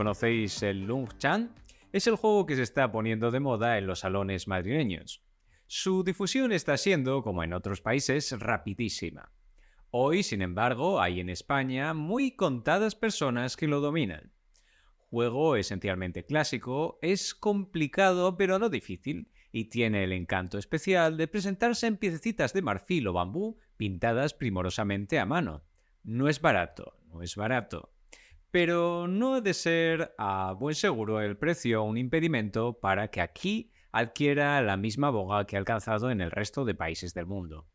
¿Conocéis el Lung Chan? Es el juego que se está poniendo de moda en los salones madrileños. Su difusión está siendo, como en otros países, rapidísima. Hoy, sin embargo, hay en España muy contadas personas que lo dominan. Juego esencialmente clásico, es complicado pero no difícil, y tiene el encanto especial de presentarse en piececitas de marfil o bambú pintadas primorosamente a mano. No es barato, no es barato. Pero no ha de ser a buen seguro el precio un impedimento para que aquí adquiera la misma boga que ha alcanzado en el resto de países del mundo.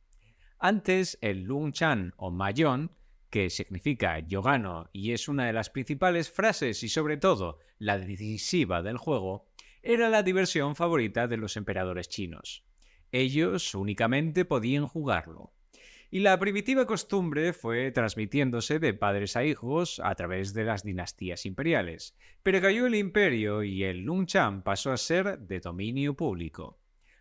Antes, el Lung Chan o Mahjong, que significa yo gano y es una de las principales frases y sobre todo la decisiva del juego, era la diversión favorita de los emperadores chinos. Ellos únicamente podían jugarlo. Y la primitiva costumbre fue transmitiéndose de padres a hijos a través de las dinastías imperiales, pero cayó el imperio y el Lung Chan pasó a ser de dominio público.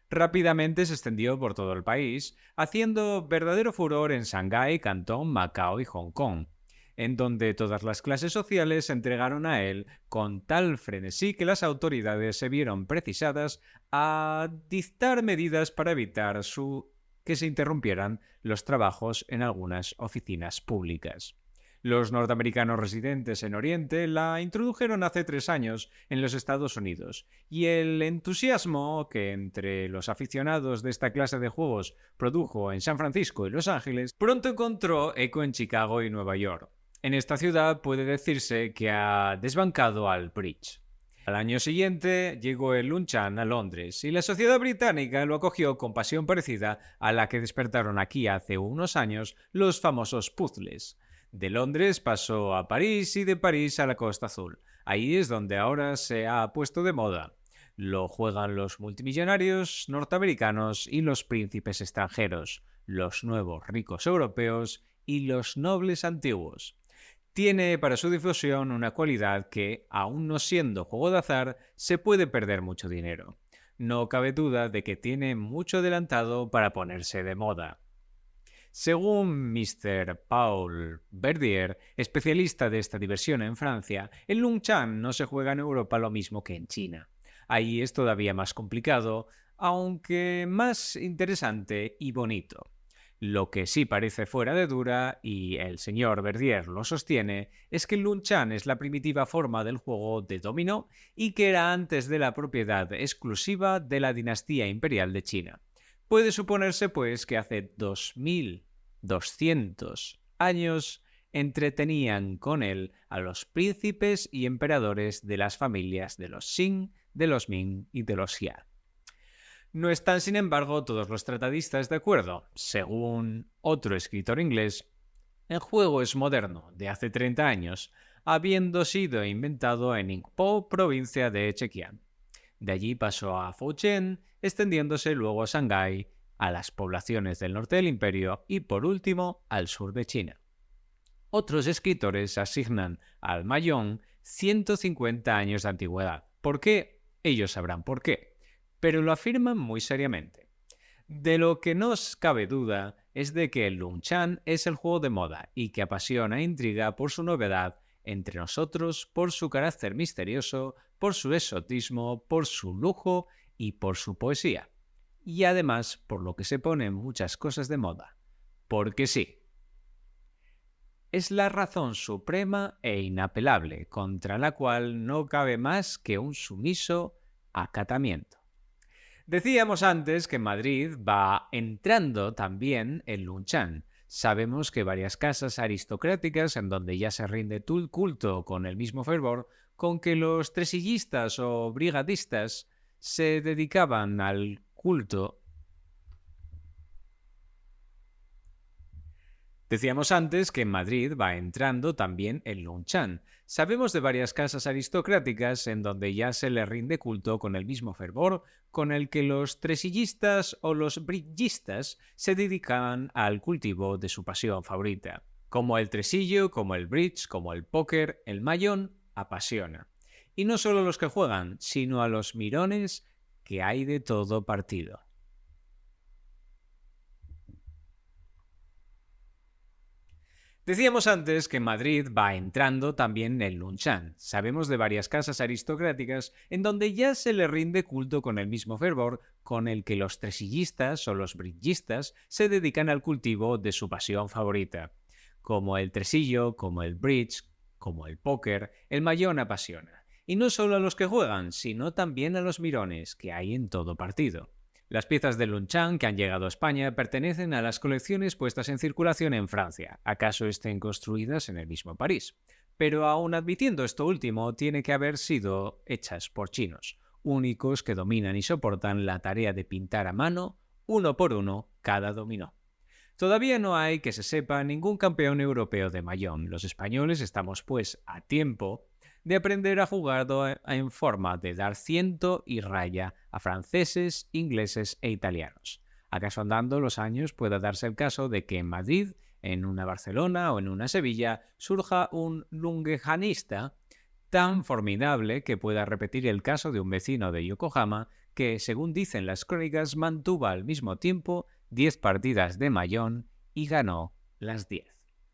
Rápidamente se extendió por todo el país, haciendo verdadero furor en Shanghái, Cantón, Macao y Hong Kong, en donde todas las clases sociales se entregaron a él con tal frenesí que las autoridades se vieron precisadas a dictar medidas para evitar que se interrumpieran los trabajos en algunas oficinas públicas. Los norteamericanos residentes en Oriente la introdujeron hace 3 años en los Estados Unidos, y el entusiasmo que entre los aficionados de esta clase de juegos produjo en San Francisco y Los Ángeles pronto encontró eco en Chicago y Nueva York. En esta ciudad puede decirse que ha desbancado al bridge. Al año siguiente llegó el Lung Chan a Londres y la sociedad británica lo acogió con pasión parecida a la que despertaron aquí hace unos años los famosos puzzles. De Londres pasó a París y de París a la Costa Azul. Ahí es donde ahora se ha puesto de moda. Lo juegan los multimillonarios norteamericanos y los príncipes extranjeros, los nuevos ricos europeos y los nobles antiguos. Tiene para su difusión una cualidad que, aun no siendo juego de azar, se puede perder mucho dinero. No cabe duda de que tiene mucho adelantado para ponerse de moda. Según Mr. Paul Verdier, especialista de esta diversión en Francia, el Lung Chan no se juega en Europa lo mismo que en China. Ahí es todavía más complicado, aunque más interesante y bonito. Lo que sí parece fuera de duda, y el señor Verdier lo sostiene, es que el Lung Chan es la primitiva forma del juego de dominó y que era antes de la propiedad exclusiva de la dinastía imperial de China. Puede suponerse, pues, que hace 2200 años entretenían con él a los príncipes y emperadores de las familias de los Qing, de los Ming y de los Xia. No están, sin embargo, todos los tratadistas de acuerdo. Según otro escritor inglés, el juego es moderno, de hace 30 años, habiendo sido inventado en Ningpo, provincia de Chekiang. De allí pasó a Fujian, extendiéndose luego a Shanghái, a las poblaciones del norte del imperio y, por último, al sur de China. Otros escritores asignan al Mahjong 150 años de antigüedad. ¿Por qué? Ellos sabrán por qué, pero lo afirman muy seriamente. De lo que no os cabe duda es de que el Lung Chan es el juego de moda y que apasiona e intriga por su novedad entre nosotros, por su carácter misterioso, por su exotismo, por su lujo y por su poesía. Y además por lo que se ponen muchas cosas de moda. Porque sí. Es la razón suprema e inapelable contra la cual no cabe más que un sumiso acatamiento. Decíamos antes que en Madrid va entrando también el Lung Chan. Sabemos que varias casas aristocráticas en donde ya se rinde culto con el mismo fervor con que los tresillistas o brigadistas se dedicaban al culto. Decíamos antes que en Madrid va entrando también el Lung Chan. Sabemos de varias casas aristocráticas en donde ya se le rinde culto con el mismo fervor con el que los tresillistas o los bridgistas se dedicaban al cultivo de su pasión favorita. Como el tresillo, como el bridge, como el póker, el mahjong apasiona. Y no solo a los que juegan, sino a los mirones, que hay de todo partido. Decíamos antes que Madrid va entrando también el Lunchan. Sabemos de varias casas aristocráticas en donde ya se le rinde culto con el mismo fervor con el que los tresillistas o los bridgistas se dedican al cultivo de su pasión favorita. Como el tresillo, como el bridge, como el póker, el mahjong apasiona. Y no solo a los que juegan, sino también a los mirones que hay en todo partido. Las piezas de Lunchan que han llegado a España pertenecen a las colecciones puestas en circulación en Francia, acaso estén construidas en el mismo París. Pero aun admitiendo esto último, tiene que haber sido hechas por chinos, únicos que dominan y soportan la tarea de pintar a mano, uno por uno, cada dominó. Todavía no hay, que se sepa, ningún campeón europeo de mahjong. Los españoles estamos, pues, a tiempo de aprender a jugar en forma de dar ciento y raya a franceses, ingleses e italianos. ¿Acaso andando los años pueda darse el caso de que en Madrid, en una Barcelona o en una Sevilla surja un lungejanista tan formidable que pueda repetir el caso de un vecino de Yokohama que, según dicen las crónicas, mantuvo al mismo tiempo 10 partidas de mahjong y ganó las 10?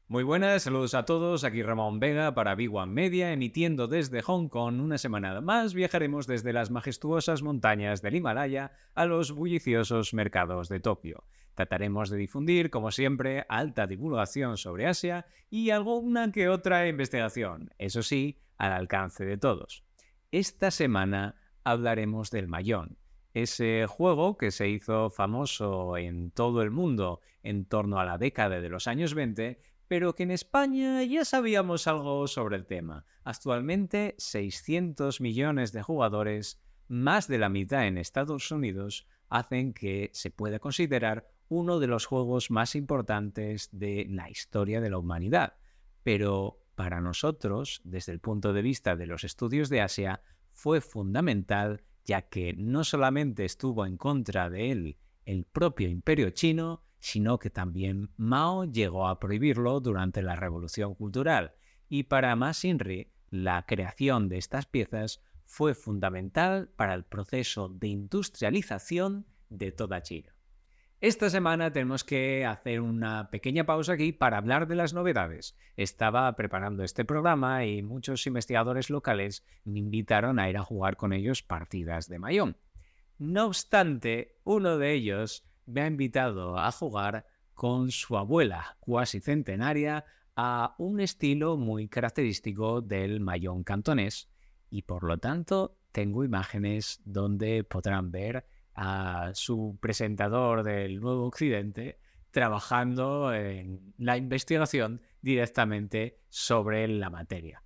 Muy buenas, saludos a todos, aquí Ramón Vega para Big One Media, emitiendo desde Hong Kong. Una semana más viajaremos desde las majestuosas montañas del Himalaya a los bulliciosos mercados de Tokio. Trataremos de difundir, como siempre, alta divulgación sobre Asia y alguna que otra investigación, eso sí, al alcance de todos. Esta semana hablaremos del mahjong, ese juego que se hizo famoso en todo el mundo en torno a la década de los años 20, pero que en España ya sabíamos algo sobre el tema. Actualmente 600 millones de jugadores, más de la mitad en Estados Unidos, hacen que se pueda considerar uno de los juegos más importantes de la historia de la humanidad. Pero para nosotros, desde el punto de vista de los estudios de Asia, fue fundamental, ya que no solamente estuvo en contra de él el propio Imperio Chino, sino que también Mao llegó a prohibirlo durante la Revolución Cultural, y para Ma Xinri, la creación de estas piezas fue fundamental para el proceso de industrialización de toda China. Esta semana tenemos que hacer una pequeña pausa aquí para hablar de las novedades. Estaba preparando este programa y muchos investigadores locales me invitaron a ir a jugar con ellos partidas de mahjong. No obstante, uno de ellos me ha invitado a jugar con su abuela, cuasi centenaria, a un estilo muy característico del mahjong cantonés, y por lo tanto tengo imágenes donde podrán ver a su presentador del Nuevo Occidente trabajando en la investigación directamente sobre la materia.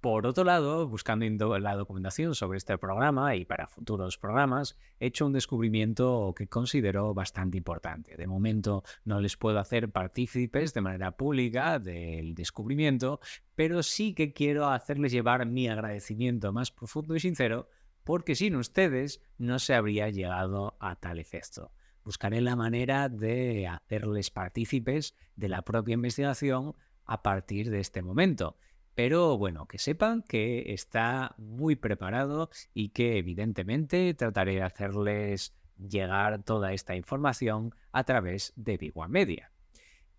Por otro lado, buscando la documentación sobre este programa y para futuros programas, he hecho un descubrimiento que considero bastante importante. De momento no les puedo hacer partícipes de manera pública del descubrimiento, pero sí que quiero hacerles llevar mi agradecimiento más profundo y sincero, porque sin ustedes no se habría llegado a tal efecto. Buscaré la manera de hacerles partícipes de la propia investigación a partir de este momento. Pero bueno, que sepan que está muy preparado y que evidentemente trataré de hacerles llegar toda esta información a través de Big One Media.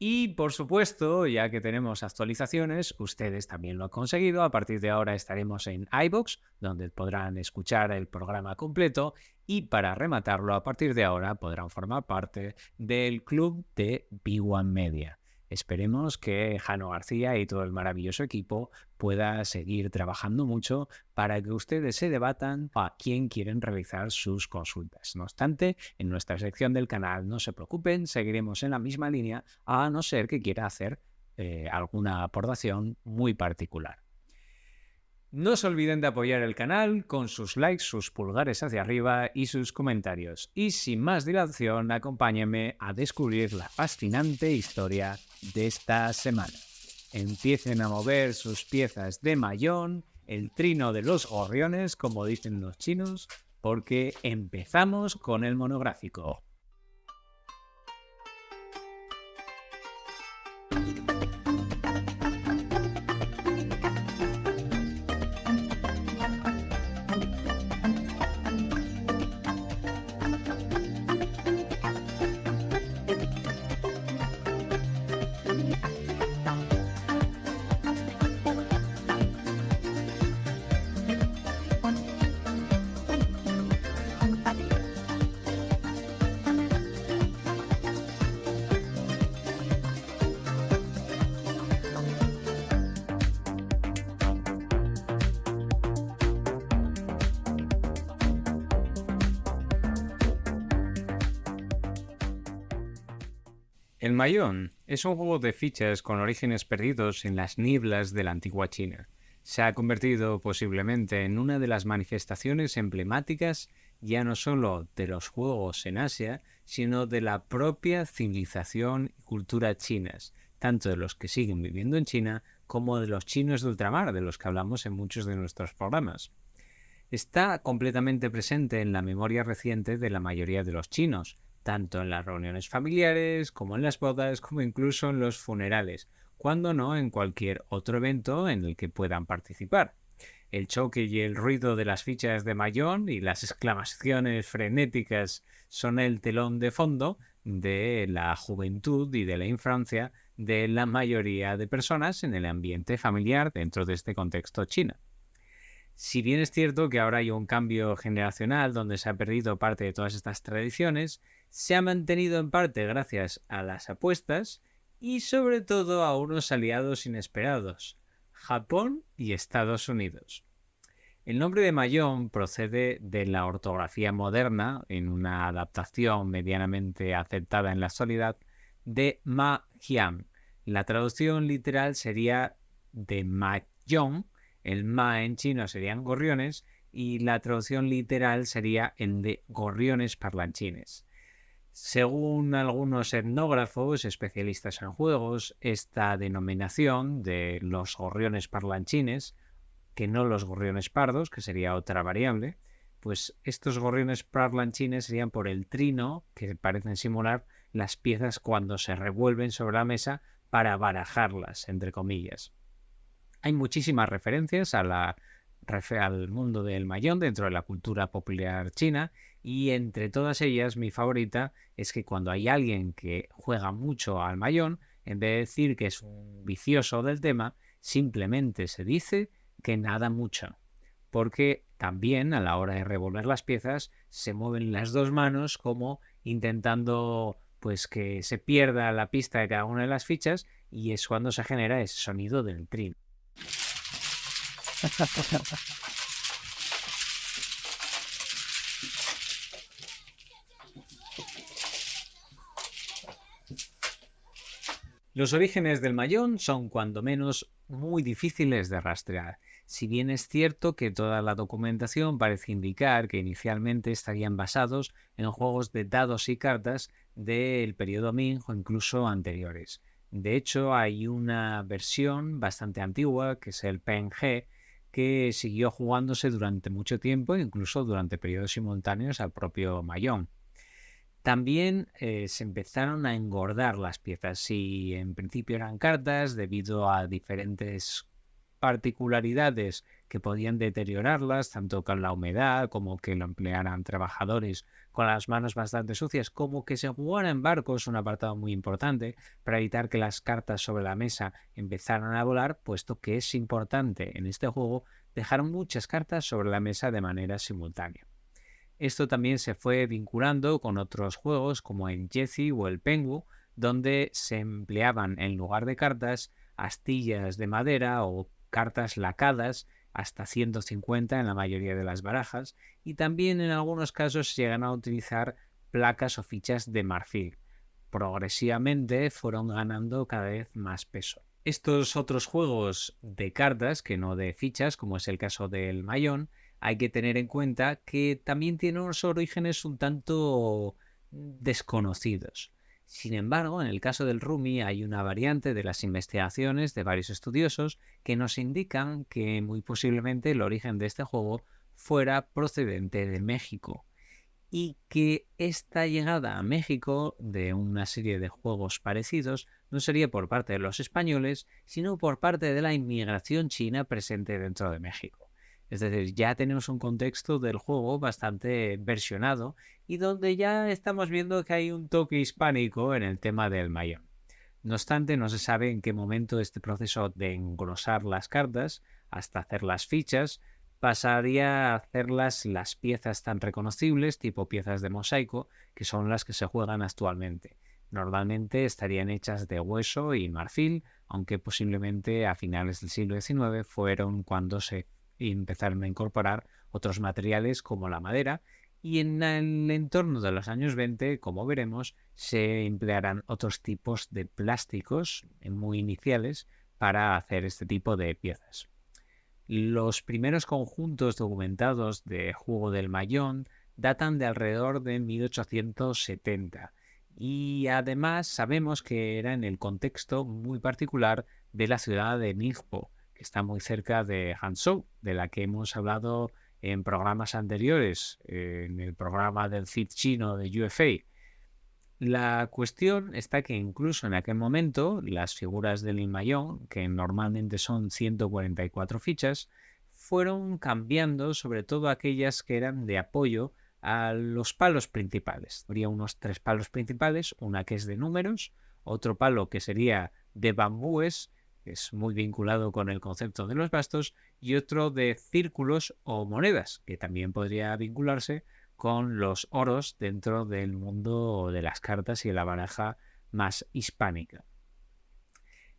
Y por supuesto, ya que tenemos actualizaciones, ustedes también lo han conseguido. A partir de ahora estaremos en iVoox, donde podrán escuchar el programa completo. Y para rematarlo, a partir de ahora podrán formar parte del club de Big One Media. Esperemos que Jano García y todo el maravilloso equipo pueda seguir trabajando mucho para que ustedes se debatan a quién quieren realizar sus consultas. No obstante, en nuestra sección del canal no se preocupen, seguiremos en la misma línea a no ser que quiera hacer alguna aportación muy particular. No se olviden de apoyar el canal con sus likes, sus pulgares hacia arriba y sus comentarios. Y sin más dilación, acompáñenme a descubrir la fascinante historia de esta semana. Empiecen a mover sus piezas de mahjong, el trino de los gorriones, como dicen los chinos, porque empezamos con el monográfico. El Mahjong es un juego de fichas con orígenes perdidos en las nieblas de la antigua China. Se ha convertido posiblemente en una de las manifestaciones emblemáticas ya no solo de los juegos en Asia, sino de la propia civilización y cultura chinas, tanto de los que siguen viviendo en China como de los chinos de ultramar, de los que hablamos en muchos de nuestros programas. Está completamente presente en la memoria reciente de la mayoría de los chinos, tanto en las reuniones familiares, como en las bodas, como incluso en los funerales, cuando no en cualquier otro evento en el que puedan participar. El choque y el ruido de las fichas de Mahjong y las exclamaciones frenéticas son el telón de fondo de la juventud y de la infancia de la mayoría de personas en el ambiente familiar dentro de este contexto chino. Si bien es cierto que ahora hay un cambio generacional donde se ha perdido parte de todas estas tradiciones, se ha mantenido en parte gracias a las apuestas y sobre todo a unos aliados inesperados, Japón y Estados Unidos. El nombre de Mahjong procede de la ortografía moderna, en una adaptación medianamente aceptada en la actualidad, de Ma-jiang. La traducción literal sería de Mahjong. El Ma en chino serían gorriones y la traducción literal sería el de gorriones parlanchines. Según algunos etnógrafos especialistas en juegos, esta denominación de los gorriones parlanchines, que no los gorriones pardos, que sería otra variable, pues estos gorriones parlanchines serían por el trino que parecen simular las piezas cuando se revuelven sobre la mesa para barajarlas, entre comillas. Hay muchísimas referencias al mundo del Mahjong dentro de la cultura popular china y entre todas ellas mi favorita es que cuando hay alguien que juega mucho al Mahjong, en vez de decir que es un vicioso del tema, simplemente se dice que nada mucho, porque también a la hora de revolver las piezas se mueven las dos manos como intentando pues que se pierda la pista de cada una de las fichas y es cuando se genera ese sonido del trino. Los orígenes del Mahjong son cuando menos muy difíciles de rastrear, si bien es cierto que toda la documentación parece indicar que inicialmente estarían basados en juegos de dados y cartas del periodo Ming o incluso anteriores. De hecho, hay una versión bastante antigua, que es el PNG, que siguió jugándose durante mucho tiempo, incluso durante periodos simultáneos al propio Mahjong. También se empezaron a engordar las piezas. Si en principio eran cartas, debido a diferentes particularidades que podían deteriorarlas, tanto con la humedad como que lo emplearan trabajadores con las manos bastante sucias, como que se jugara en barcos, un apartado muy importante para evitar que las cartas sobre la mesa empezaran a volar, puesto que es importante en este juego dejar muchas cartas sobre la mesa de manera simultánea. Esto también se fue vinculando con otros juegos como el Yezi o el Pengu, donde se empleaban en lugar de cartas astillas de madera o cartas lacadas hasta 150 en la mayoría de las barajas y también en algunos casos se llegan a utilizar placas o fichas de marfil. Progresivamente fueron ganando cada vez más peso. Estos otros juegos de cartas, que no de fichas, como es el caso del Mahjong, hay que tener en cuenta que también tienen unos orígenes un tanto desconocidos. Sin embargo, en el caso del Rumi hay una variante de las investigaciones de varios estudiosos que nos indican que muy posiblemente el origen de este juego fuera procedente de México y que esta llegada a México de una serie de juegos parecidos no sería por parte de los españoles, sino por parte de la inmigración china presente dentro de México. Es decir, ya tenemos un contexto del juego bastante versionado y donde ya estamos viendo que hay un toque hispánico en el tema del Mahjong. No obstante, no se sabe en qué momento este proceso de engrosar las cartas hasta hacer las fichas pasaría a hacerlas las piezas tan reconocibles, tipo piezas de mosaico, que son las que se juegan actualmente. Normalmente estarían hechas de hueso y marfil, aunque posiblemente a finales del siglo XIX fueron cuando se empezaron a incorporar otros materiales como la madera Y en el entorno de los años 20, como veremos, se emplearán otros tipos de plásticos muy iniciales para hacer este tipo de piezas. Los primeros conjuntos documentados de juego del mayón datan de alrededor de 1870 y además sabemos que era en el contexto muy particular de la ciudad de Ningpo, que está muy cerca de Hangzhou, de la que hemos hablado en programas anteriores, en el programa del CID chino de UFA. La cuestión está que incluso en aquel momento las figuras del Inmayón, que normalmente son 144 fichas, fueron cambiando, sobre todo aquellas que eran de apoyo a los palos principales. Habría unos 3 palos principales, una que es de números, otro palo que sería de bambúes, que es muy vinculado con el concepto de los bastos, y otro de círculos o monedas, que también podría vincularse con los oros dentro del mundo de las cartas y de la baraja más hispánica.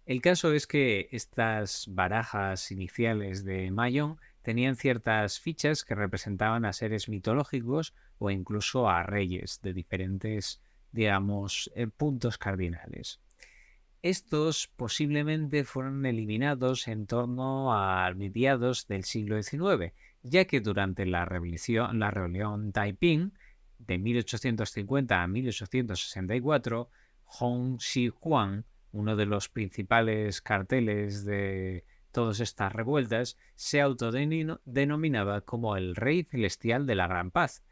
El caso es que estas barajas iniciales de Mayón tenían ciertas fichas que representaban a seres mitológicos o incluso a reyes de diferentes, digamos, puntos cardinales. Estos posiblemente fueron eliminados en torno a mediados del siglo XIX, ya que durante la rebelión Taiping de 1850 a 1864, Hong Xiuquan, uno de los principales carteles de todas estas revueltas, se autodenominaba como el Rey Celestial de la Gran Paz,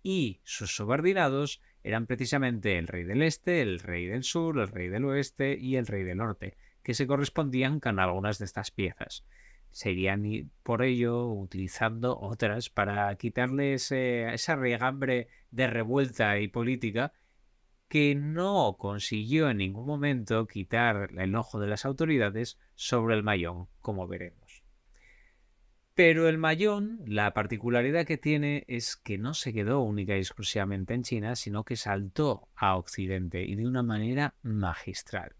y sus subordinados eran precisamente el rey del este, el rey del sur, el rey del oeste y el rey del norte, que se correspondían con algunas de estas piezas. Se irían por ello utilizando otras para quitarle esa regambre de revuelta y política que no consiguió en ningún momento quitar el enojo de las autoridades sobre el mayón, como veremos. Pero el mayón, la particularidad que tiene es que no se quedó única y exclusivamente en China, sino que saltó a Occidente y de una manera magistral.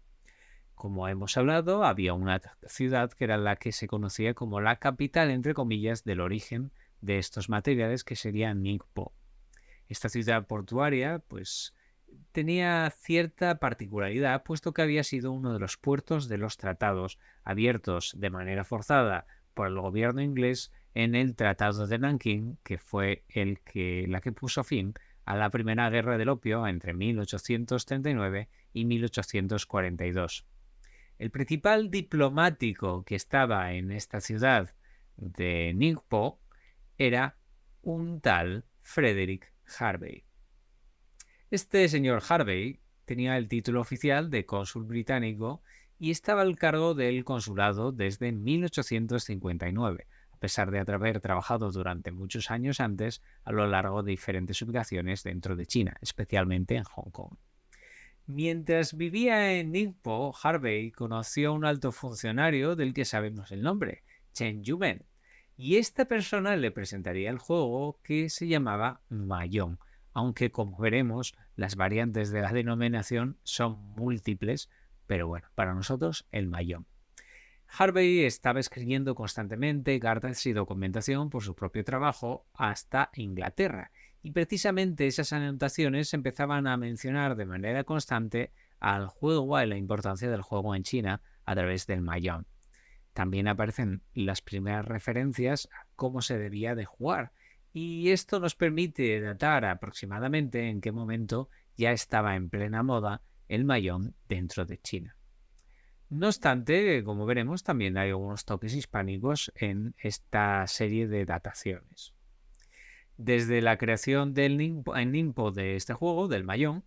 Como hemos hablado, había una ciudad que era la que se conocía como la capital, entre comillas, del origen de estos materiales, que sería Ningpo. Esta ciudad portuaria, pues, tenía cierta particularidad, puesto que había sido uno de los puertos de los tratados abiertos de manera forzada por el gobierno inglés en el Tratado de Nankín, que fue la que puso fin a la Primera Guerra del Opio entre 1839 y 1842. El principal diplomático que estaba en esta ciudad de Ningpo era un tal Frederick Harvey. Este señor Harvey tenía el título oficial de cónsul británico y estaba al cargo del consulado desde 1859, a pesar de haber trabajado durante muchos años antes a lo largo de diferentes ubicaciones dentro de China, especialmente en Hong Kong. Mientras vivía en Ningpo, Harvey conoció a un alto funcionario del que sabemos el nombre, Chen Yumen, y esta persona le presentaría el juego que se llamaba Mayón, aunque como veremos las variantes de la denominación son múltiples, pero bueno, para nosotros el Mayón. Harvey estaba escribiendo constantemente cartas y documentación por su propio trabajo hasta Inglaterra, y precisamente esas anotaciones empezaban a mencionar de manera constante al juego y la importancia del juego en China a través del Mayón. También aparecen las primeras referencias a cómo se debía de jugar, y esto nos permite datar aproximadamente en qué momento ya estaba en plena moda el Mayón dentro de China. No obstante, como veremos, también hay algunos toques hispánicos en esta serie de dataciones. Desde la creación en Ningpo de este juego, del Mayón,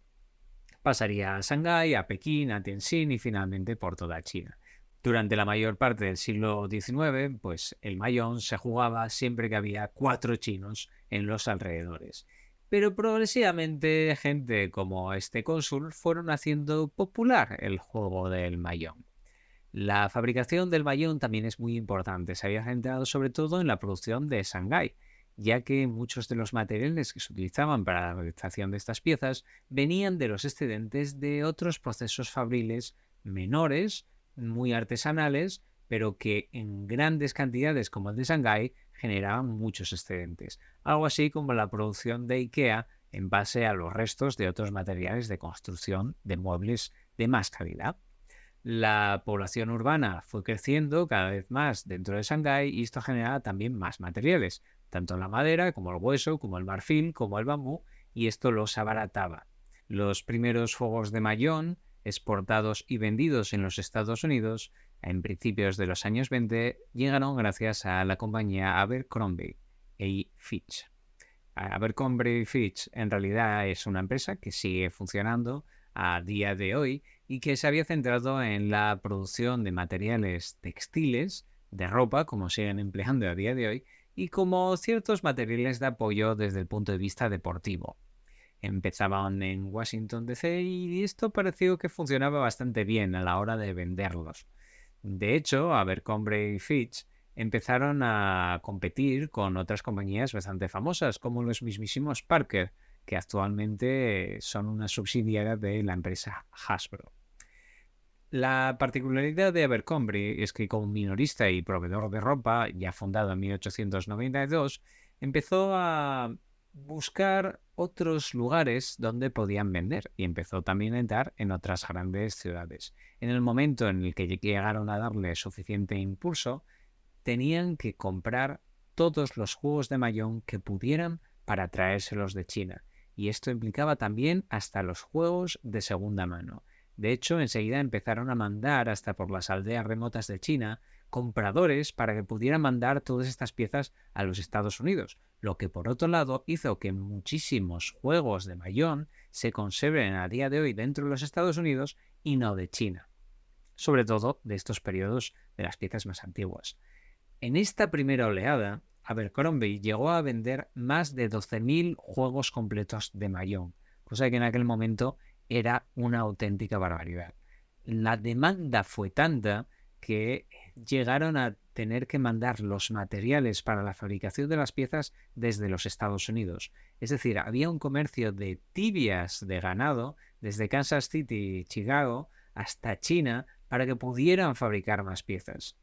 pasaría a Shanghái, a Pekín, a Tianjin y finalmente por toda China. Durante la mayor parte del siglo XIX, pues el Mayón se jugaba siempre que había 4 chinos en los alrededores. Pero progresivamente gente como este cónsul fueron haciendo popular el juego del Mayón. La fabricación del Mayón también es muy importante. Se había centrado sobre todo en la producción de Shanghái, ya que muchos de los materiales que se utilizaban para la realización de estas piezas venían de los excedentes de otros procesos fabriles menores, muy artesanales, pero que en grandes cantidades como el de Shanghái generaban muchos excedentes, algo así como la producción de IKEA en base a los restos de otros materiales de construcción de muebles de más calidad. La población urbana fue creciendo cada vez más dentro de Shanghái y esto generaba también más materiales, tanto la madera como el hueso, como el marfil, como el bambú, y esto los abarataba. Los primeros juegos de Mahjong, exportados y vendidos en los Estados Unidos en principios de los años 20, llegaron gracias a la compañía Abercrombie y Fitch. Abercrombie Fitch en realidad es una empresa que sigue funcionando a día de hoy y que se había centrado en la producción de materiales textiles, de ropa, como siguen empleando a día de hoy, y como ciertos materiales de apoyo desde el punto de vista deportivo. Empezaban en Washington DC y esto pareció que funcionaba bastante bien a la hora de venderlos. De hecho, Abercrombie y Fitch empezaron a competir con otras compañías bastante famosas, como los mismísimos Parker, que actualmente son una subsidiaria de la empresa Hasbro. La particularidad de Abercrombie es que como minorista y proveedor de ropa, ya fundado en 1892, empezó a buscar otros lugares donde podían vender y empezó también a entrar en otras grandes ciudades. En el momento en el que llegaron a darle suficiente impulso, tenían que comprar todos los juegos de Mahjong que pudieran para traérselos de China. Y esto implicaba también hasta los juegos de segunda mano. De hecho, enseguida empezaron a mandar hasta por las aldeas remotas de China compradores para que pudieran mandar todas estas piezas a los Estados Unidos, lo que por otro lado hizo que muchísimos juegos de Mahjong se conserven a día de hoy dentro de los Estados Unidos y no de China, sobre todo de estos periodos de las piezas más antiguas. En esta primera oleada, Abercrombie llegó a vender más de 12.000 juegos completos de Mahjong, cosa que en aquel momento era una auténtica barbaridad. La demanda fue tanta que llegaron a tener que mandar los materiales para la fabricación de las piezas desde los Estados Unidos. Es decir, había un comercio de tibias de ganado desde Kansas City, Chicago, hasta China para que pudieran fabricar más piezas.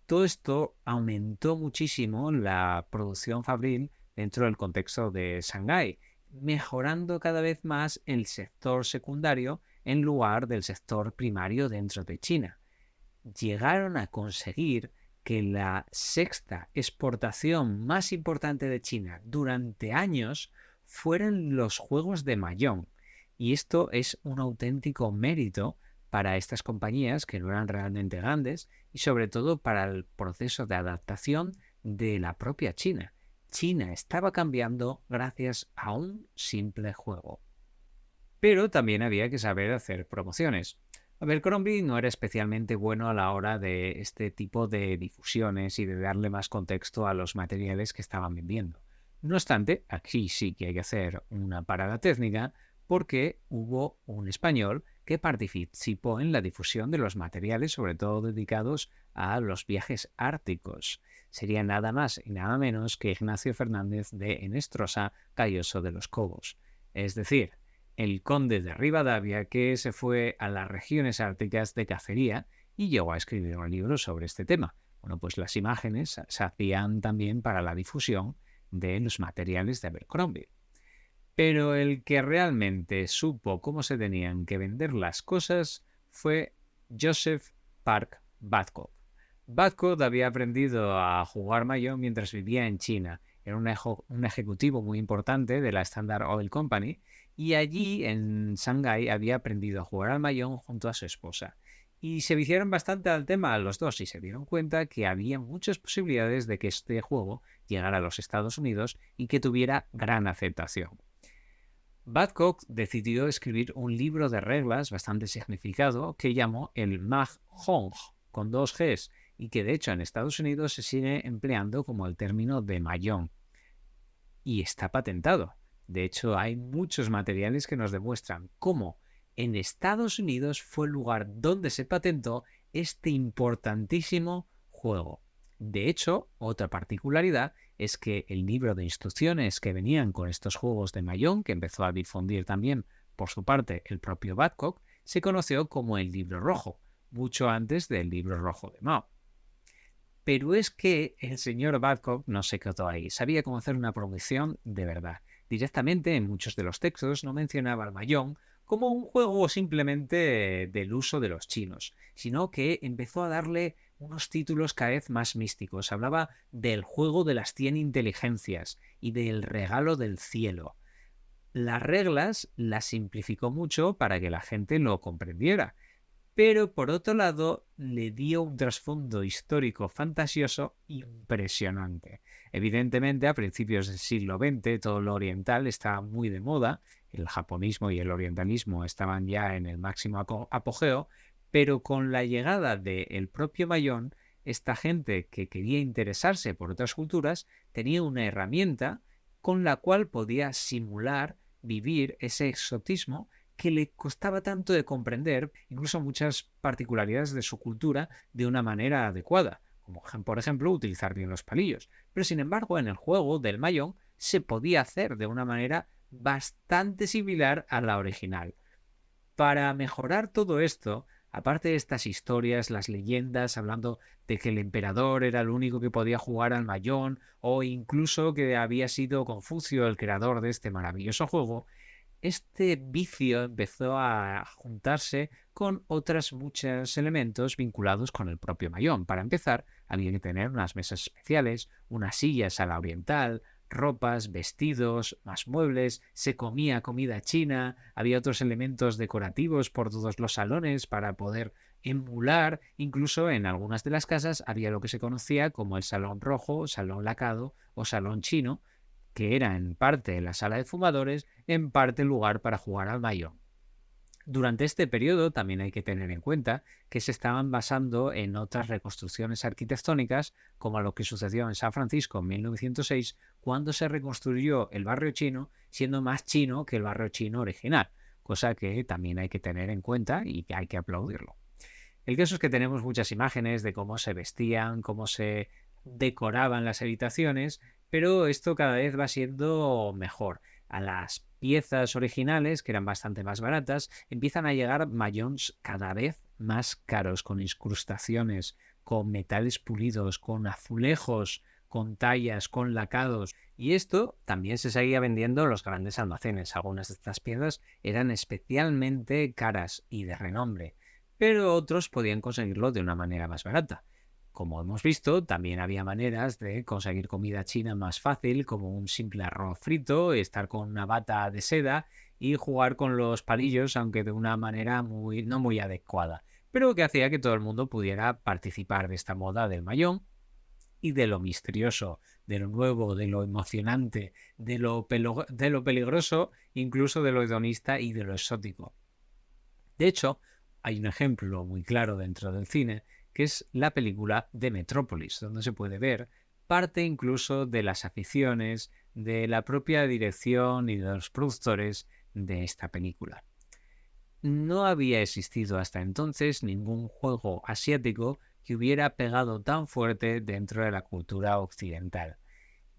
Todo esto aumentó muchísimo la producción fabril dentro del contexto de Shanghái, mejorando cada vez más el sector secundario en lugar del sector primario dentro de China. Llegaron a conseguir que la sexta exportación más importante de China durante años fueran los juegos de Mahjong. Y esto es un auténtico mérito para estas compañías que no eran realmente grandes y sobre todo para el proceso de adaptación de la propia China. China estaba cambiando gracias a un simple juego. Pero también había que saber hacer promociones. Abercrombie no era especialmente bueno a la hora de este tipo de difusiones y de darle más contexto a los materiales que estaban vendiendo. No obstante, aquí sí que hay que hacer una parada técnica porque hubo un español que participó en la difusión de los materiales, sobre todo dedicados a los viajes árticos. Sería nada más y nada menos que Ignacio Fernández de Henestrosa Calloso de los Cobos. Es decir, el conde de Rivadavia que se fue a las regiones árticas de cacería y llegó a escribir un libro sobre este tema. Bueno, pues las imágenes se hacían también para la difusión de los materiales de Abercrombie. Pero el que realmente supo cómo se tenían que vender las cosas fue Joseph Park Babcock. Babcock había aprendido a jugar Mahjong mientras vivía en China. Era un ejecutivo muy importante de la Standard Oil Company y allí en Shanghái había aprendido a jugar al Mahjong junto a su esposa. Y se viciaron bastante al tema los dos y se dieron cuenta que había muchas posibilidades de que este juego llegara a los Estados Unidos y que tuviera gran aceptación. Babcock decidió escribir un libro de reglas bastante significado que llamó el Mahjong, con 2 Gs, y que de hecho en Estados Unidos se sigue empleando como el término de Mahjong. Y está patentado. De hecho, hay muchos materiales que nos demuestran cómo en Estados Unidos fue el lugar donde se patentó este importantísimo juego. De hecho, otra particularidad es que el libro de instrucciones que venían con estos juegos de Mahjong, que empezó a difundir también por su parte el propio Babcock, se conoció como el libro rojo, mucho antes del libro rojo de Mao. Pero es que el señor Babcock no se quedó ahí, sabía cómo hacer una promoción de verdad. Directamente en muchos de los textos no mencionaba al Mahjong como un juego simplemente del uso de los chinos, sino que empezó a darle unos títulos cada vez más místicos. Hablaba del juego de las 100 inteligencias y del regalo del cielo. Las reglas las simplificó mucho para que la gente lo comprendiera, pero por otro lado le dio un trasfondo histórico fantasioso impresionante. Evidentemente, a principios del siglo XX todo lo oriental estaba muy de moda, el japonismo y el orientalismo estaban ya en el máximo apogeo, pero con la llegada del propio Mahjong, esta gente que quería interesarse por otras culturas tenía una herramienta con la cual podía simular vivir ese exotismo que le costaba tanto de comprender, incluso muchas particularidades de su cultura, de una manera adecuada, como por ejemplo utilizar bien los palillos. Pero sin embargo, en el juego del Mahjong se podía hacer de una manera bastante similar a la original. Para mejorar todo esto, aparte de estas historias, las leyendas hablando de que el emperador era el único que podía jugar al Mahjong, o incluso que había sido Confucio el creador de este maravilloso juego, este vicio empezó a juntarse con otros muchos elementos vinculados con el propio Mahjong. Para empezar, había que tener unas mesas especiales, unas sillas a la oriental, ropas, vestidos, más muebles, se comía comida china, había otros elementos decorativos por todos los salones para poder emular, incluso en algunas de las casas había lo que se conocía como el salón rojo, salón lacado o salón chino, que era en parte la sala de fumadores, en parte el lugar para jugar al Mahjong. Durante este periodo también hay que tener en cuenta que se estaban basando en otras reconstrucciones arquitectónicas, como lo que sucedió en San Francisco en 1906, cuando se reconstruyó el barrio chino, siendo más chino que el barrio chino original, cosa que también hay que tener en cuenta y que hay que aplaudirlo. El caso es que tenemos muchas imágenes de cómo se vestían, cómo se decoraban las habitaciones, pero esto cada vez va siendo mejor. A las piezas originales, que eran bastante más baratas, empiezan a llegar mahjongs cada vez más caros, con incrustaciones, con metales pulidos, con azulejos, con tallas, con lacados. Y esto también se seguía vendiendo en los grandes almacenes. Algunas de estas piezas eran especialmente caras y de renombre, pero otros podían conseguirlo de una manera más barata. Como hemos visto, también había maneras de conseguir comida china más fácil, como un simple arroz frito, estar con una bata de seda y jugar con los palillos, aunque de una manera no muy adecuada, pero que hacía que todo el mundo pudiera participar de esta moda del Mahjong y de lo misterioso, de lo nuevo, de lo emocionante, de lo peligroso, incluso de lo hedonista y de lo exótico. De hecho, hay un ejemplo muy claro dentro del cine, que es la película de Metrópolis, donde se puede ver parte incluso de las aficiones de la propia dirección y de los productores de esta película. No había existido hasta entonces ningún juego asiático que hubiera pegado tan fuerte dentro de la cultura occidental.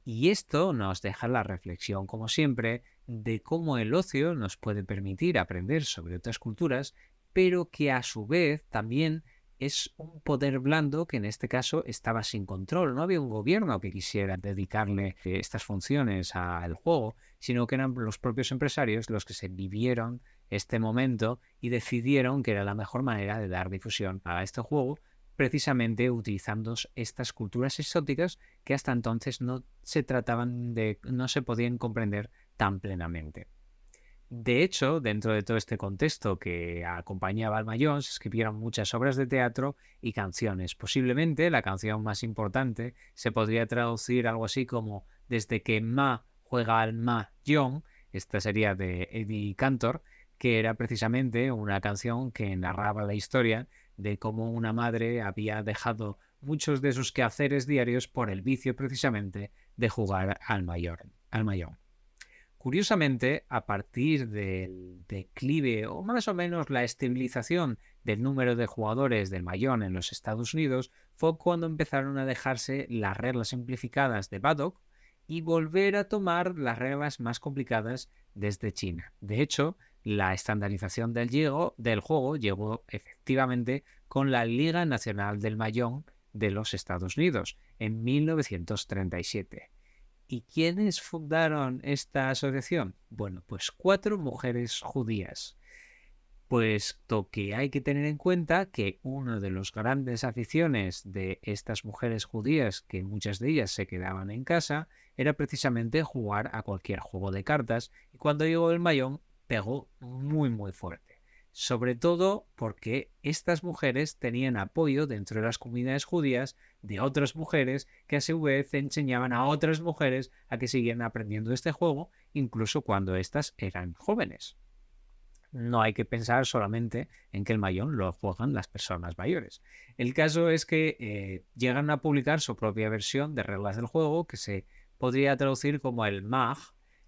Y esto nos deja la reflexión, como siempre, de cómo el ocio nos puede permitir aprender sobre otras culturas, pero que a su vez también es un poder blando que en este caso estaba sin control. No había un gobierno que quisiera dedicarle estas funciones al juego, sino que eran los propios empresarios los que se vivieron este momento y decidieron que era la mejor manera de dar difusión a este juego, precisamente utilizando estas culturas exóticas que hasta entonces no se podían comprender tan plenamente. De hecho, dentro de todo este contexto que acompañaba al Mahjong, se escribieron muchas obras de teatro y canciones. Posiblemente la canción más importante se podría traducir algo así como Desde que Ma juega al Mahjong, esta sería de Eddie Cantor, que era precisamente una canción que narraba la historia de cómo una madre había dejado muchos de sus quehaceres diarios por el vicio precisamente de jugar al Mahjong. Curiosamente, a partir del declive o más o menos la estabilización del número de jugadores del Mahjong en los Estados Unidos, fue cuando empezaron a dejarse las reglas simplificadas de Badok y volver a tomar las reglas más complicadas desde China. De hecho, la estandarización del juego llegó efectivamente con la Liga Nacional del Mahjong de los Estados Unidos en 1937. ¿Y quiénes fundaron esta asociación? Bueno, pues 4 mujeres judías. Puesto que hay que tener en cuenta que una de las grandes aficiones de estas mujeres judías, que muchas de ellas se quedaban en casa, era precisamente jugar a cualquier juego de cartas, y cuando llegó el Mahjong pegó muy fuerte. Sobre todo porque estas mujeres tenían apoyo dentro de las comunidades judías de otras mujeres que a su vez enseñaban a otras mujeres a que siguieran aprendiendo este juego, incluso cuando éstas eran jóvenes. No hay que pensar solamente en que el Mahjong lo juegan las personas mayores. El caso es que llegan a publicar su propia versión de reglas del juego, que se podría traducir como el Maj,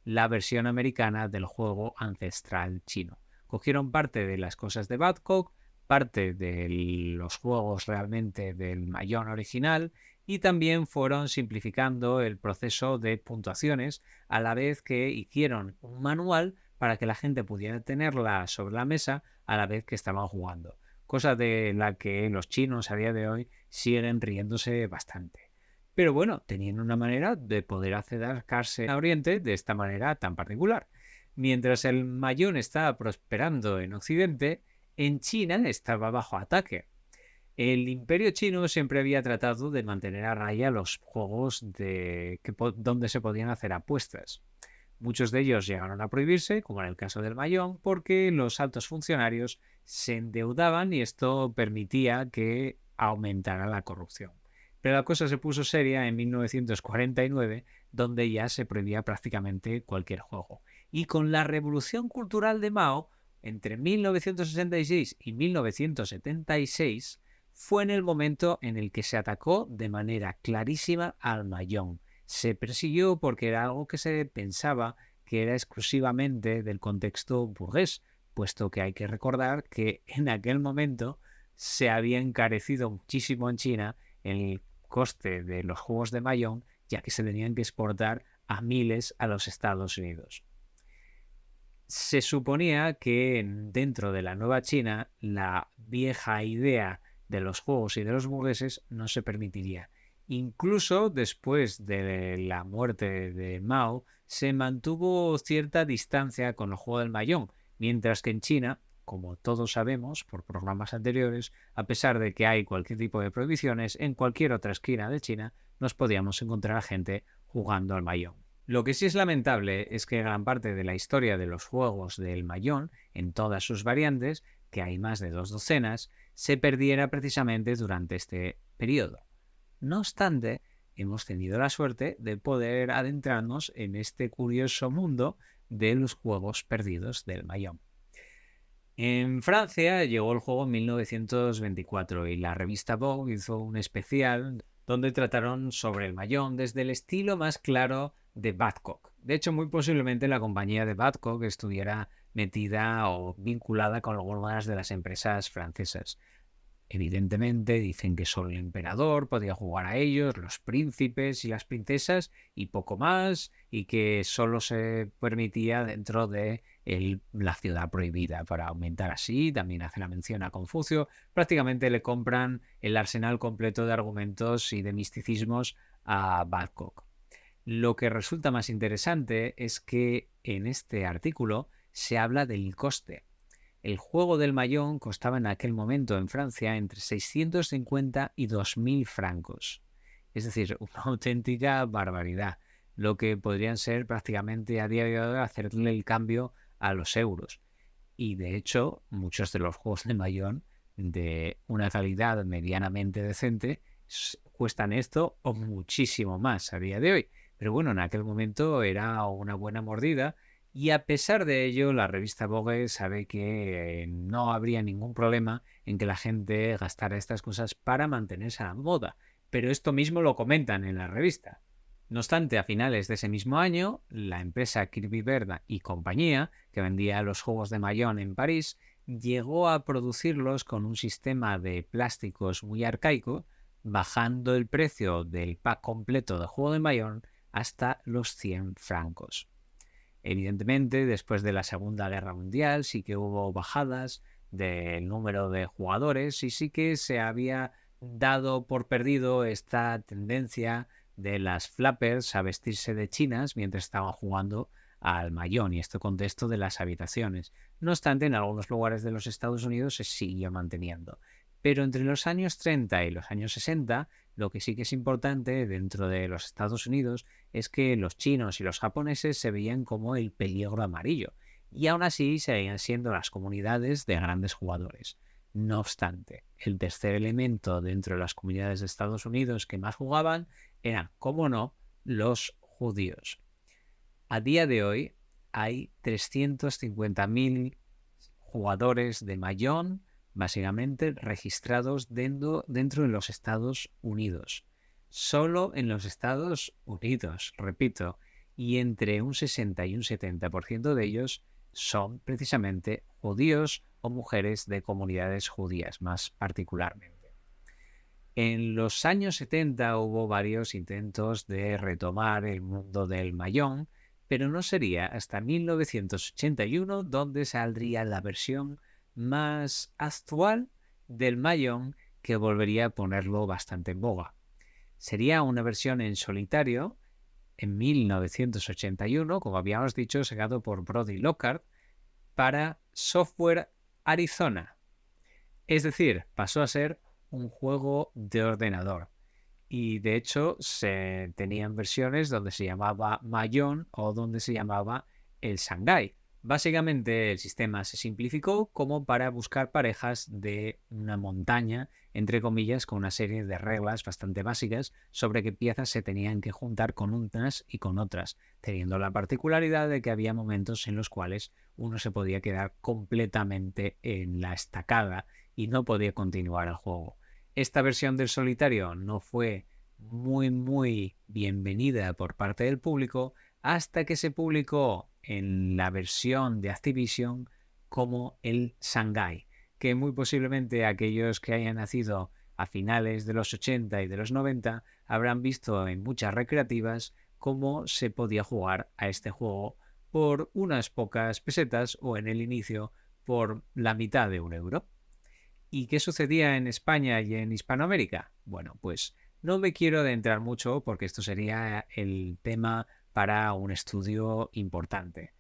la versión americana del juego ancestral chino. Cogieron parte de las cosas de Babcock, parte de los juegos realmente del Mahjong original, y también fueron simplificando el proceso de puntuaciones, a la vez que hicieron un manual para que la gente pudiera tenerla sobre la mesa a la vez que estaban jugando, cosa de la que los chinos a día de hoy siguen riéndose bastante. Pero bueno, tenían una manera de poder acercarse a Oriente de esta manera tan particular. Mientras el Mahjong estaba prosperando en Occidente, en China estaba bajo ataque. El Imperio chino siempre había tratado de mantener a raya los juegos donde se podían hacer apuestas. Muchos de ellos llegaron a prohibirse, como en el caso del Mahjong, porque los altos funcionarios se endeudaban y esto permitía que aumentara la corrupción. Pero la cosa se puso seria en 1949, donde ya se prohibía prácticamente cualquier juego. Y con la revolución cultural de Mao, entre 1966 y 1976, fue en el momento en el que se atacó de manera clarísima al Mahjong. Se persiguió porque era algo que se pensaba que era exclusivamente del contexto burgués, puesto que hay que recordar que en aquel momento se había encarecido muchísimo en China el coste de los juegos de Mahjong, ya que se tenían que exportar a miles a los Estados Unidos. Se suponía que dentro de la nueva China la vieja idea de los juegos y de los burgueses no se permitiría. Incluso después de la muerte de Mao, se mantuvo cierta distancia con el juego del Mahjong, mientras que en China, como todos sabemos por programas anteriores, a pesar de que hay cualquier tipo de prohibiciones, en cualquier otra esquina de China nos podíamos encontrar a gente jugando al Mahjong. Lo que sí es lamentable es que gran parte de la historia de los juegos del Mahjong, en todas sus variantes, que hay más de 2 docenas, se perdiera precisamente durante este periodo. No obstante, hemos tenido la suerte de poder adentrarnos en este curioso mundo de los juegos perdidos del Mahjong. En Francia llegó el juego en 1924 y la revista Vogue hizo un especial donde trataron sobre el Mahjong desde el estilo más claro de Babcock. De hecho, muy posiblemente la compañía de Babcock estuviera metida o vinculada con algunas de las empresas francesas. Evidentemente dicen que solo el emperador podía jugar a ellos, los príncipes y las princesas y poco más, y que solo se permitía dentro de la ciudad prohibida. Para aumentar así, también hace la mención a Confucio, prácticamente le compran el arsenal completo de argumentos y de misticismos a Babcock. Lo que resulta más interesante es que en este artículo se habla del coste. El juego del Mahjong costaba en aquel momento en Francia entre 650 y 2.000 francos. Es decir, una auténtica barbaridad, lo que podrían ser prácticamente a día de hoy hacerle el cambio a los euros. Y de hecho, muchos de los juegos de Mahjong de una calidad medianamente decente cuestan esto o muchísimo más a día de hoy. Pero bueno, en aquel momento era una buena mordida. Y a pesar de ello, la revista Vogue sabe que no habría ningún problema en que la gente gastara estas cosas para mantenerse a la moda. Pero esto mismo lo comentan en la revista. No obstante, a finales de ese mismo año, la empresa Kirby Berda y compañía, que vendía los juegos de Mahjong en París, llegó a producirlos con un sistema de plásticos muy arcaico, bajando el precio del pack completo de juego de Mahjong hasta los 100 francos. Evidentemente, después de la Segunda Guerra Mundial sí que hubo bajadas del número de jugadores y sí que se había dado por perdido esta tendencia de las flappers a vestirse de chinas mientras estaban jugando al mahjong y este contexto de las habitaciones. No obstante, en algunos lugares de los Estados Unidos se siguió manteniendo. Pero entre los años 30 y los años 60, lo que sí que es importante dentro de los Estados Unidos es que los chinos y los japoneses se veían como el peligro amarillo, y aún así seguían siendo las comunidades de grandes jugadores. No obstante, el tercer elemento dentro de las comunidades de Estados Unidos que más jugaban eran, como no, los judíos. A día de hoy hay 350.000 jugadores de mahjong, básicamente registrados dentro de los Estados Unidos. Solo en los Estados Unidos, repito, y entre un 60 y un 70% de ellos son precisamente judíos o mujeres de comunidades judías, más particularmente. En los años 70 hubo varios intentos de retomar el mundo del mahjong, pero no sería hasta 1981 donde saldría la versión más actual del mahjong que volvería a ponerlo bastante en boga. Sería una versión en solitario en 1981, como habíamos dicho, sacado por Brody Lockhart para Software Arizona. Es decir, pasó a ser un juego de ordenador. Y de hecho se tenían versiones donde se llamaba Mahjong o donde se llamaba el Shanghai. Básicamente el sistema se simplificó como para buscar parejas de una montaña, entre comillas, con una serie de reglas bastante básicas sobre qué piezas se tenían que juntar con unas y con otras, teniendo la particularidad de que había momentos en los cuales uno se podía quedar completamente en la estacada y no podía continuar el juego. Esta versión del solitario no fue muy bienvenida por parte del público hasta que se publicó en la versión de Activision como el Shanghai, que muy posiblemente aquellos que hayan nacido a finales de los 80 y de los 90 habrán visto en muchas recreativas cómo se podía jugar a este juego por unas pocas pesetas o en el inicio por la mitad de €1. ¿Y qué sucedía en España y en Hispanoamérica? Bueno, pues no me quiero adentrar mucho porque esto sería el tema para un estudio importante.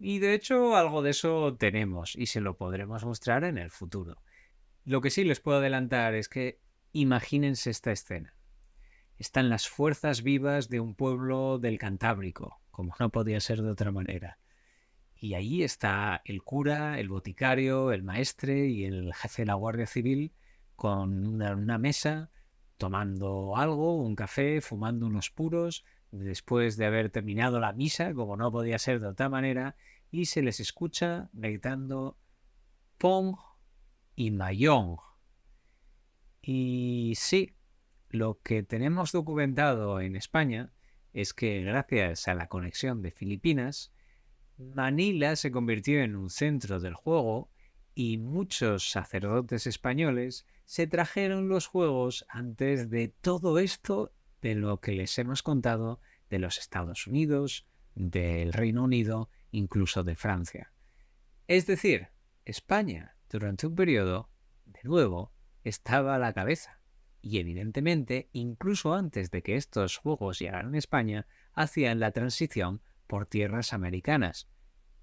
Y de hecho algo de eso tenemos y se lo podremos mostrar en el futuro. Lo que sí les puedo adelantar es que imagínense esta escena. Están las fuerzas vivas de un pueblo del Cantábrico, como no podía ser de otra manera. Y ahí está el cura, el boticario, el maestre y el jefe de la Guardia Civil con una mesa, tomando algo, un café, fumando unos puros, después de haber terminado la misa, como no podía ser de otra manera, y se les escucha gritando Pong y Mahjong. Y sí, lo que tenemos documentado en España es que gracias a la conexión de Filipinas, Manila se convirtió en un centro del juego y muchos sacerdotes españoles se trajeron los juegos antes de todo esto de lo que les hemos contado de los Estados Unidos, del Reino Unido, incluso de Francia. Es decir, España durante un periodo, de nuevo, estaba a la cabeza. Y evidentemente, incluso antes de que estos juegos llegaran a España, hacían la transición por tierras americanas.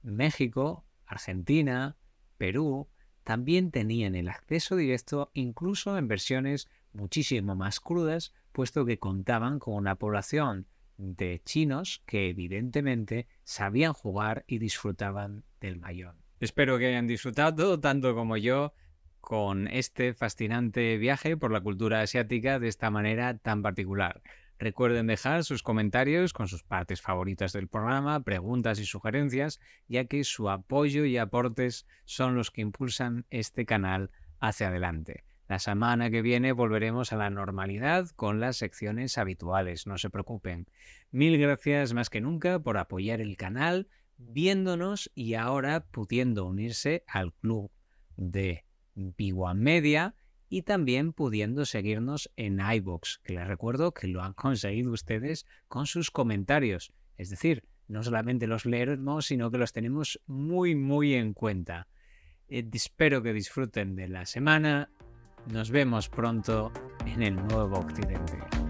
México, Argentina, Perú también tenían el acceso directo incluso en versiones muchísimo más crudas, puesto que contaban con una población de chinos que evidentemente sabían jugar y disfrutaban del mahjong. Espero que hayan disfrutado tanto como yo con este fascinante viaje por la cultura asiática de esta manera tan particular. Recuerden dejar sus comentarios con sus partes favoritas del programa, preguntas y sugerencias, ya que su apoyo y aportes son los que impulsan este canal hacia adelante. La semana que viene volveremos a la normalidad con las secciones habituales, no se preocupen. Mil gracias más que nunca por apoyar el canal, viéndonos y ahora pudiendo unirse al club de B1 Media y también pudiendo seguirnos en iVoox, que les recuerdo que lo han conseguido ustedes con sus comentarios. Es decir, no solamente los leemos, sino que los tenemos muy en cuenta. Espero que disfruten de la semana. Nos vemos pronto en el nuevo Occidente.